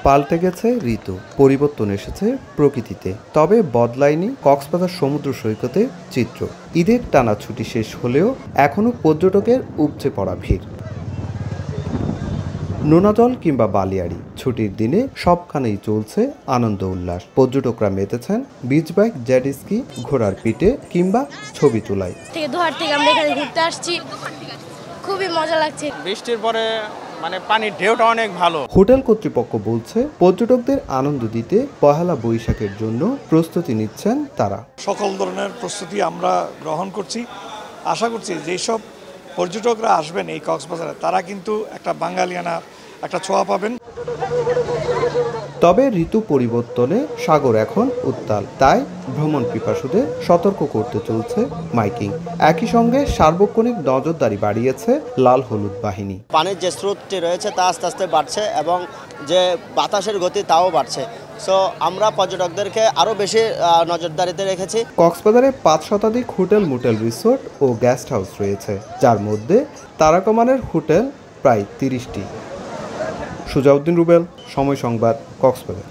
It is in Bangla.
পাল্টে গেছে ঋতু, পরিবর্তন এসেছে প্রকৃতিতে, তবে বদলায়নি কক্সবাজার সমুদ্র সৈকতের চিত্র। ঈদের টানা ছুটি শেষ হলেও এখনও পর্যটকের উপচে পড়া ভিড়। নোনাজল কিংবা বালিয়াড়ি, ছুটির দিনে সবখানেই চলছে আনন্দ উল্লাস। পর্যটকরা মেতেছেন বিচ বাইক, জেট স্কি, ঘোড়ার পিঠে কিংবা ছবি তোলায়। দোহার থেকে আমরা এখানে ঘুরতে আসছি, খুবই মজা লাগছে। বৃষ্টির পরে পানির ঢেউটা অনেক ভালো। হোটেল কর্তৃপক্ষ বলছে পর্যটকদের আনন্দ দিতে পহেলা বৈশাখের জন্য প্রস্তুতি নিচ্ছেন তারা। সকল ধরনের প্রস্তুতি আমরা গ্রহণ করছি। আশা করছি যেসব পর্যটকরা আসবেন এই কক্সবাজারে তারা কিন্তু একটা বাঙালিয়ানা একটা ছোঁয়া পাবেন। তবে ঋতু পরিবর্তনে সাগর এখন উত্তাল, তাই ভ্রমণ পিপাসুদের সতর্ক করতে চলছে মাইকিং। একই সঙ্গে সার্বক্ষণিক নজরদারি বাড়িয়েছে লাল হলুদ বাহিনী। পানির যে স্রোতটি রয়েছে তা আস্তে আস্তে বাড়ছে এবং যে বাতাসের গতি তাও বাড়ছে। সো আমরা পর্যটকদেরকে আরও বেশি নজরদারিতে রেখেছি। কক্সবাজারে 5 শতাধিক হোটেল, মোটেল, রিসোর্ট ও গেস্ট হাউস রয়েছে, যার মধ্যে তারকামানের হোটেল প্রায় 30টি। সুজাউদ্দিন রুবেল, সময় সংবাদ, কক্সবাজার।